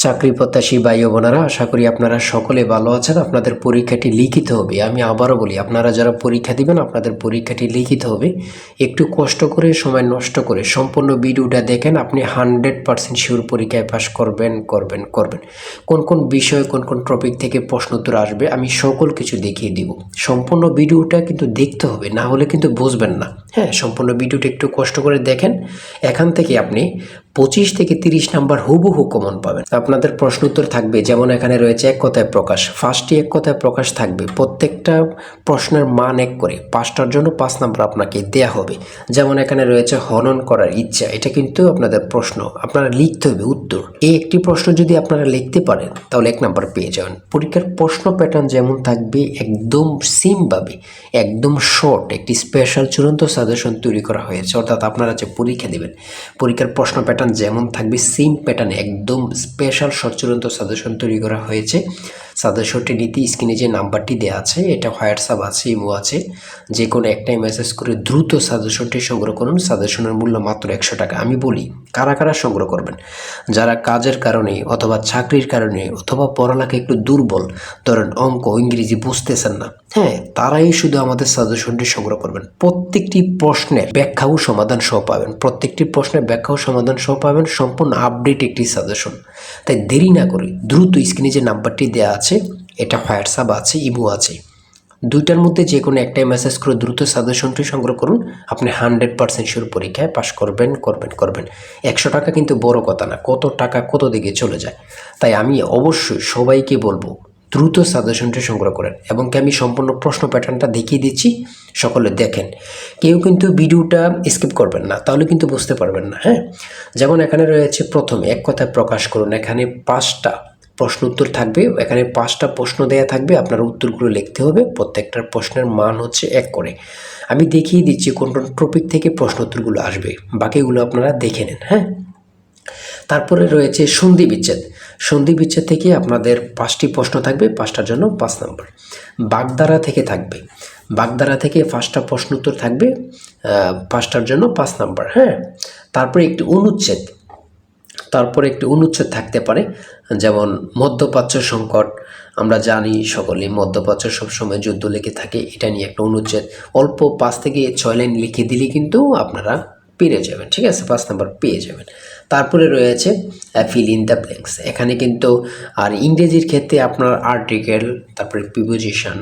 চাকরি প্রত্যাশী ভাই ও বোনেরা, আশা করি আপনারা সকলে ভালো আছেন। আপনাদের পরীক্ষাটি লিখিত হবে। আমি আবারও বলি, আপনারা যারা পরীক্ষা দিবেন আপনাদের পরীক্ষাটি লিখিত হবে। একটু কষ্ট করে, সময় নষ্ট করে সম্পূর্ণ ভিডিওটা দেখেন, আপনি 100% শিওর পরীক্ষায় পাস করবেন। কোন কোন বিষয়, কোন কোন টপিক থেকে প্রশ্ন উত্তর আসবে আমি সকল কিছু দেখিয়ে দিব। সম্পূর্ণ ভিডিওটা কিন্তু দেখতে হবে, না হলে কিন্তু বুঝবেন না। হ্যাঁ, সম্পূর্ণ ভিডিওটা একটু কষ্ট করে দেখেন। এখান থেকে আপনি 25 থেকে 30 নাম্বার হুবহু কমন পাবেন। আপনাদের প্রশ্ন উত্তর থাকবে, যেমন এখানে রয়েছে এক কথায় প্রকাশ। ফার্স্টে এক কথায় প্রকাশ থাকবে, প্রত্যেকটা প্রশ্নের মান 1 করে, 5টার জন্য 5 নাম্বার আপনাকে দেয়া হবে। যেমন এখানে রয়েছে হনন করার ইচ্ছা, এটা কিন্তু আপনাদের প্রশ্ন, আপনারা লিখতে হবে উত্তর। এই একটি প্রশ্ন যদি আপনারা লিখতে পারেন তাহলে 1 নাম্বার পেয়ে যাবেন। পরীক্ষার প্রশ্ন প্যাটার্ন যেমন থাকবে একদম সিমভাবে, একদম শর্ট একটি স্পেশাল চূড়ান্ত সাজেশন তৈরি করা হয়েছে। অর্থাৎ আপনারা যে পরীক্ষা দেবেন, পরীক্ষার প্রশ্ন প্যাটার্ন যেমন থাকবে সেম প্যাটার্নে একদম স্পেশাল শর্ট চূড়ান্ত সাজেশন তৈরি করা হয়েছে। সাজেশনটি নিতে স্ক্রিনে যে নাম্বারটি দেওয়া আছে, এটা হোয়াটসঅ্যাপ আছে, ইমো আছে, যে কোনো একটাই মেসেজ করে দ্রুত সাজেশনটি সংগ্রহ করুন। সাজেশনের মূল্য মাত্র 100 টাকা। আমি বলি, কারা কারা সংগ্রহ করবেন? যারা কাজের কারণে অথবা চাকরির কারণে অথবা পড়ালেখা একটু দুর্বল, ধরেন অঙ্ক ইংরেজি বুঝতেছেন না, হ্যাঁ, তারাই শুধু আমাদের সাজেশনটি সংগ্রহ করবেন। প্রত্যেকটি প্রশ্নের ব্যাখ্যা ও সমাধান সহ পাবেন, প্রত্যেকটি প্রশ্নের ব্যাখ্যা ও সমাধান সহ পাবেন, সম্পূর্ণ আপডেট একটি সাজেশন। তাই দেরি না করে দ্রুত স্ক্রিনে যে নাম্বারটি দেওয়া আছে, এটা হোয়াটসঅ্যাপ আছে, ইমো আছে, দুইটার মধ্যে যে কোনো একটাই মেসেজ করে দ্রুত সাজেশনটি সংগ্রহ করুন। আপনি 100% শিওর পরীক্ষায় পাশ করবেন। 100 টাকা কিন্তু বড় কথা না, কত টাকা কত দিকে চলে যায়। তাই আমি অবশ্যই সবাইকে বলবো, দ্রুত সাজেশনটি সংগ্রহ করেন। এবং আমি সম্পূর্ণ প্রশ্ন প্যাটার্নটা দেখিয়ে দিচ্ছি, সকলে দেখেন। কেউ কিন্তু ভিডিওটা স্কিপ করবেন না, তাহলে কিন্তু বুঝতে পারবেন না। হ্যাঁ, যেমন এখানে রয়েছে প্রথমে এক কথায় প্রকাশ করুন। এখানে 5টা প্রশ্ন উত্তর থাকবে, এখানে 5টা প্রশ্ন দেয়া থাকবে, আপনার উত্তরগুলো লিখতে হবে। প্রত্যেকটার প্রশ্নের মান হচ্ছে 1 করে। আমি দেখিয়ে দিচ্ছি কোন কোন টপিক থেকে প্রশ্ন উত্তরগুলো আসবে, বাকিগুলো আপনারা দেখে নেন। হ্যাঁ, তারপরে রয়েছে সন্ধি বিচ্ছেদ। সন্ধি বিচ্ছেদ থেকে আপনাদের 5টি প্রশ্ন থাকবে, 5টার জন্য 5 নাম্বার। বাগধারা থেকে থাকবে, বাগধারা থেকে 5টা প্রশ্ন উত্তর থাকবে, 5টার জন্য 5 নাম্বার। হ্যাঁ, তারপরে একটি অনুচ্ছেদ, থাকতে পারে, যেমন মধ্যপ্রাচ্য সংকট। আমরা জানি সকলে মধ্যপ্রাচ্য সবসময় যুদ্ধ লেগে থাকে, এটা নিয়ে একটা অনুচ্ছেদ অল্প 5 থেকে 6 লাইন লিখে দিলে কিন্তু আপনারা পেরে যাবেন। ঠিক আছে, 5 নাম্বার পেয়ে যাবেন। তারপরে রয়েছে ফিল ইন দ্য ব্ল্যাঙ্কস। এখানে কিন্তু আর ইংরেজির ক্ষেত্রে আপনার আর্টিকেল, তারপরে প্রিপোজিশন,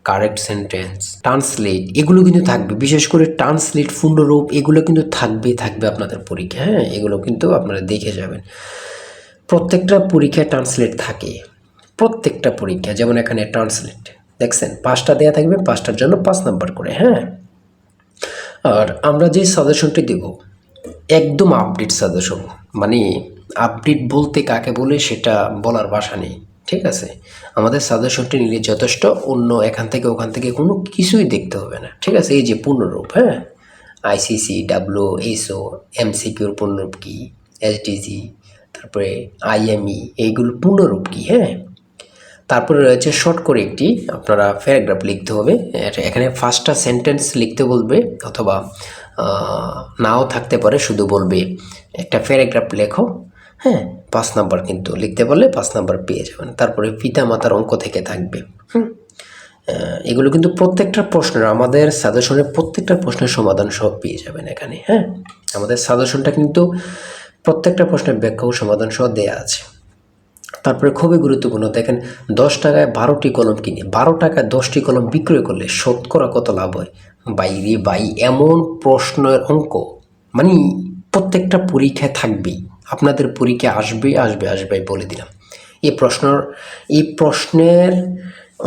কারেক্ট সেন্টেন্স, ট্রান্সলেট, এগুলো কিন্তু থাকবে। বিশেষ করে ট্রান্সলেট, পূর্ণরূপ, এগুলো কিন্তু থাকবে আপনাদের পরীক্ষা। হ্যাঁ, এগুলো কিন্তু আপনারা দেখে যাবেন। প্রত্যেকটা পরীক্ষায় ট্রান্সলেট থাকে, প্রত্যেকটা পরীক্ষা। যেমন এখানে ট্রান্সলেট দেখছেন 5টা দেওয়া থাকবে, 5টার জন্য 5 নাম্বার করে। হ্যাঁ, আর আমরা যে সাজেশনটি দেব একদম আপডেট সাজেশন। মানে আপডেট বলতে কাকে বলে সেটা বলার ভাষা নেই। ঠিক আছে, আমাদের সাজেশনটি নিলে যথেষ্ট, অন্য এখান থেকে ওখান থেকে কোনো কিছুই দেখতে হবে না। ঠিক আছে, এই যে পূর্ণরূপ, হ্যাঁ, আইসিসি, ডাব্লিউএসও, এমসিকিউর পূর্ণরূপ কী, এসডিজি, তারপরে আইএমই, এইগুলো পূর্ণরূপ কী। হ্যাঁ, তারপরে রয়েছে শর্ট করে একটি আপনারা প্যারাগ্রাফ লিখতে হবে। এখানে 5টা সেন্টেন্স লিখতে বলবে, অথবা নাও থাকতে পারে, শুধু বলবে একটা প্যারাগ্রাফ লেখো। হ্যাঁ, 5 নাম্বার কিন্তু লিখতে বললে 5 নাম্বার পেয়ে যাবেন। তারপরে পিতা মাতার অঙ্ক থেকে থাকবে। এগুলো কিন্তু প্রত্যেকটা প্রশ্নের, আমাদের সাজেশনের প্রত্যেকটা প্রশ্নের সমাধান সব পেয়ে যাবেন এখানে। হ্যাঁ, আমাদের সাজেশনটা কিন্তু প্রত্যেকটা প্রশ্নের ব্যাখ্যা ও সমাধান সহ দেয়া আছে। তারপরে খুবই গুরুত্বপূর্ণ, দেখেন 10 টাকায় 12টি কলম কিনে 12 টাকায় 10টি কলম বিক্রয় করলে শতকরা কত লাভ হয়? ভাই, এমন প্রশ্নের অঙ্ক মানে প্রত্যেকটা পরীক্ষায় থাকবেই, আপনাদের পরীক্ষা আসবে বলে দিলাম। এই প্রশ্নের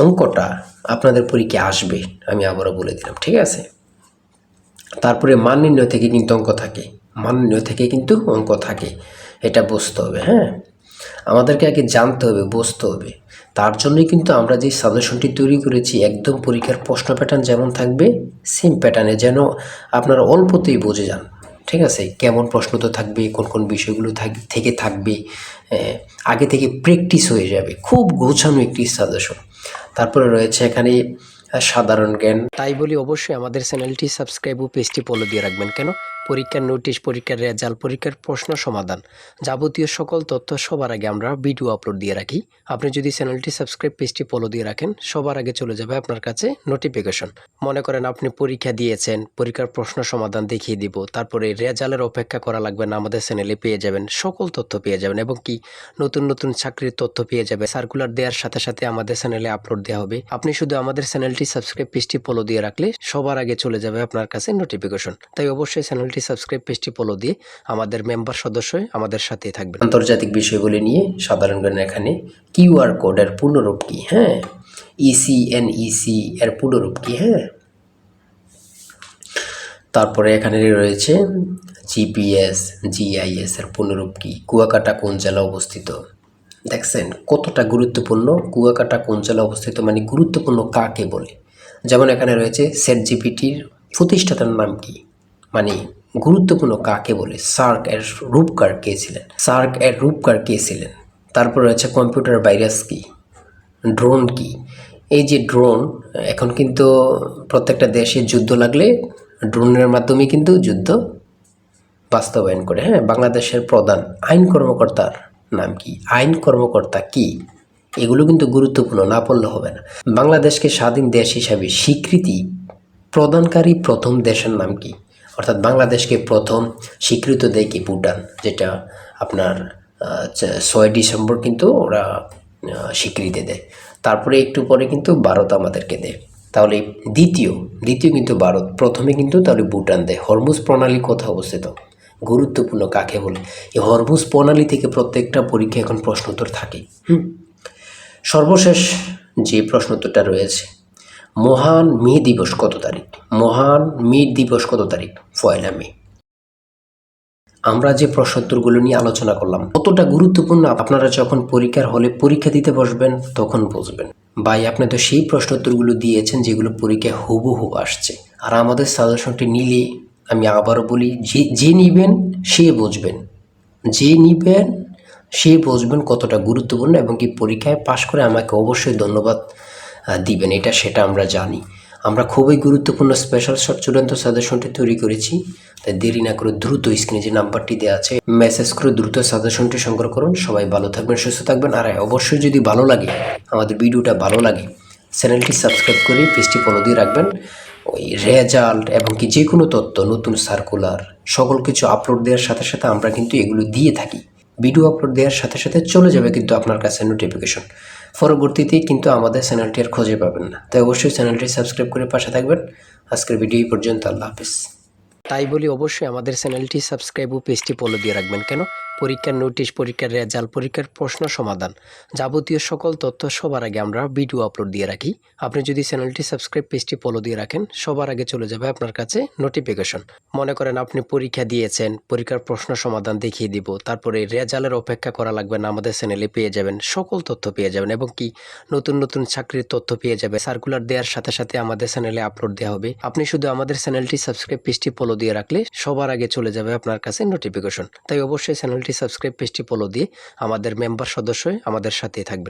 অঙ্কটা আপনাদের পরীক্ষায় আসবে, আমি আবারও বলে দিলাম। ঠিক আছে, তারপরে মান নির্ণয় থেকে কিন্তু অঙ্ক থাকে, এটা বুঝতে হবে। হ্যাঁ, আমাদেরকে আগে জানতে হবে, বুঝতে হবে। তার জন্যই কিন্তু আমরা যে সাজেশনটি তৈরি করেছি, একদম পরীক্ষার প্রশ্ন প্যাটার্ন যেমন থাকবে সেম প্যাটার্নে, যেন আপনারা অল্পতেই বুঝে যান। ঠিক আছে, কেমন প্রশ্ন তো থাকবে, কোন কোন বিষয়গুলো থেকে থাকবে, আগে থেকে প্র্যাকটিস হয়ে যাবে। খুব গোছানো একটি সাজেশন। তারপরে রয়েছে এখানে সাধারণ জ্ঞান। তাই বলি অবশ্যই আমাদের চ্যানেলটি সাবস্ক্রাইব ও পেজটি ফলো দিয়ে রাখবেন। কেন? পরীক্ষার নোটিশ, পরীক্ষার রেজাল্ট, পরীক্ষার প্রশ্ন সমাধান, যাবতীয় সকল তথ্য সবার আগে আমরা ভিডিও আপলোড দিয়ে রাখি। আপনি যদি চ্যানেলটি সাবস্ক্রাইব, পেজটি ফলো দিয়ে রাখেন, সবার আগে চলে যাবে আপনার কাছে নোটিফিকেশন। মনে করেন আপনি পরীক্ষা দিয়েছেন, পরীক্ষার প্রশ্ন সমাধান দেখিয়ে দিব, তারপরে রেজাল্টের অপেক্ষা করা লাগবে না, আমাদের চ্যানেলে পেয়ে যাবেন, সকল তথ্য পেয়ে যাবেন এবং কি নতুন নতুন চাকরির তথ্য পেয়ে যাবে। সার্কুলার দেওয়ার সাথে সাথে আমাদের চ্যানেলে আপলোড দেওয়া হবে। আপনি শুধু আমাদের চ্যানেলটি সাবস্ক্রাইব, পেজটি ফলো দিয়ে রাখলে সবার আগে চলে যাবে আপনার কাছে নোটিফিকেশন। তাই অবশ্যই চ্যানেলটি সাবস্ক্রাইব, পেজটি ফলো দিয়ে আমাদের মেম্বার সদস্য আমাদের সাথে থাকবেন। আন্তর্জাতিক বিষয়গুলি নিয়ে সাধারণ জ্ঞান, এখানে কিউআর কোডের পূর্ণরূপ কি, হ্যাঁ, ইসিএনইসি এর পূর্ণরূপ কি, হ্যাঁ, তারপরে এখানে রয়েছে জিপিএস, জিআইএস এর পূর্ণরূপ কি, কুয়াকাটা কোন জেলা অবস্থিত। দেখছেন কতটা গুরুত্বপূর্ণ, কুয়াকাটা কোন জেলা অবস্থিত মানে গুরুত্বপূর্ণ কাকে বলে। যেমন এখানে রয়েছে চ্যাটজিপিটির প্রতিষ্ঠাতার নাম কি, মানে গুরুত্বপূর্ণ কাকে বলে। সার্ক এর রূপকার কে ছিলেন, সার্ক এর রূপকার কে ছিলেন। তারপর রয়েছে কম্পিউটার ভাইরাস কি, ড্রোন কি। এই যে ড্রোন, এখন কিন্তু প্রত্যেকটা দেশে যুদ্ধ লাগলে ড্রোনের মাধ্যমে কিন্তু যুদ্ধ বাস্তবায়ন করে। হ্যাঁ, বাংলাদেশের প্রধান আইন কর্মকর্তার নাম কি, আইন কর্মকর্তা কি, এগুলো কিন্তু গুরুত্বপূর্ণ, না পড়লে হবে না। বাংলাদেশকে স্বাধীন দেশ হিসাবে স্বীকৃতি প্রদানকারী প্রথম দেশের নাম কি, অর্থাৎ বাংলাদেশকে প্রথম স্বীকৃত দেয় কি, ভুটান, যেটা আপনার 6 ডিসেম্বর কিন্তু ওরা স্বীকৃতি দেয়। তারপরে একটু পরে কিন্তু ভারত আমাদেরকে দেয়। তাহলে দ্বিতীয় কিন্তু ভারত, প্রথমে কিন্তু তাহলে ভুটান দেয়। হরমুজ প্রণালী কোথায় অবস্থিত, গুরুত্বপূর্ণ কাকে বলে। এই হরমুজ প্রণালী থেকে প্রত্যেকটা পরীক্ষা এখন প্রশ্নোত্তর থাকে। সর্বশেষ যে প্রশ্নোত্তরটা রয়েছে, মহান মে দিবস কত তারিখ, মহান মে দিবস কত তারিখ, 1 মে। আমরা যে প্রশ্নোত্তরগুলো নিয়ে আলোচনা করলাম কতটা গুরুত্বপূর্ণ, আপনারা যখন পরীক্ষার হলে পরীক্ষা দিতে বসবেন তখন বুঝবেন। ভাই আপনি তো সেই প্রশ্নোত্তরগুলো দিয়েছেন যেগুলো পরীক্ষায় হুবহু আসছে। আর আমাদের সাজেশনটি নিলে, আমি আবারও বলি, যে নিবেন সে বুঝবেন, যে নিবেন সে বুঝবেন কতটা গুরুত্বপূর্ণ, এবং কি পরীক্ষায় পাশ করে আমাকে অবশ্যই ধন্যবাদ দিবেন, সেটা আমরা জানি। আমরা খুবই গুরুত্বপূর্ণ স্পেশাল শর্ট চূড়ান্ত সাজেশনটি তৈরি করেছি। তাই দেরি না করে দ্রুত স্ক্রিনে যে নাম্বারটি দেওয়া আছে মেসেজ করে দ্রুত সাজেশনটি সংগ্রহ করুন। সবাই ভালো থাকবেন, সুস্থ থাকবেন। আর অবশ্যই যদি ভালো লাগে, আমাদের ভিডিওটা ভালো লাগে, চ্যানেলটি সাবস্ক্রাইব করে পেজটি ফলো দিয়ে রাখবেন। ওই রেজাল্ট এবং কি যে কোনো তথ্য, নতুন সার্কুলার, সকল কিছু আপলোড দেওয়ার সাথে সাথে আমরা কিন্তু এগুলো দিয়ে থাকি। ভিডিও আপলোড দেওয়ার সাথে সাথে চলে যাবে কিন্তু আপনার কাছে নোটিফিকেশন। পরবর্তীতে কিন্তু আমাদের চ্যানেলটি আর খুঁজে পাবেন না। তাই অবশ্যই চ্যানেলটি সাবস্ক্রাইব করে পাশে থাকবেন। আজকের ভিডিও এই পর্যন্ত, আল্লাহ হাফেজ। তাই বলি অবশ্যই আমাদের চ্যানেলটি সাবস্ক্রাইব ও পেজটি ফলো দিয়ে রাখবেন। কেন, পরীক্ষার নোটিশ, পরীক্ষার রেজাল্ট, পরীক্ষার প্রশ্ন সমাধান, যাবতীয় সকল তথ্য সবার আগে আমরা ভিডিও আপলোড দিয়ে রাখি। আপনি যদি চ্যানেলটি সাবস্ক্রাইব, পেজটি ফলো দিয়ে রাখেন, সবার আগে চলে যাবে আপনার কাছে নোটিফিকেশন। মনে করেন আপনি পরীক্ষা দিয়েছেন, পরীক্ষার প্রশ্ন সমাধান দেখিয়ে দিব, তারপরে রেজাল্টের অপেক্ষা করা লাগবে না, আমাদের চ্যানেলে পেয়ে যাবেন, সকল তথ্য পেয়ে যাবেন এবং কি নতুন নতুন চাকরির তথ্য পেয়ে যাবে। সার্কুলার দেওয়ার সাথে সাথে আমাদের চ্যানেলে আপলোড দেওয়া হবে। আপনি শুধু আমাদের চ্যানেলটি সাবস্ক্রাইব, পেজটি ফলো দিয়ে রাখলে সবার আগে চলে যাবে আপনার কাছে নোটিফিকেশন। তাই অবশ্যই চ্যানেলটি সাবস্ক্রাইব, পেজটি ফলো দিয়ে আমাদের মেম্বার সদস্য আমাদের সাথে থাকবেন।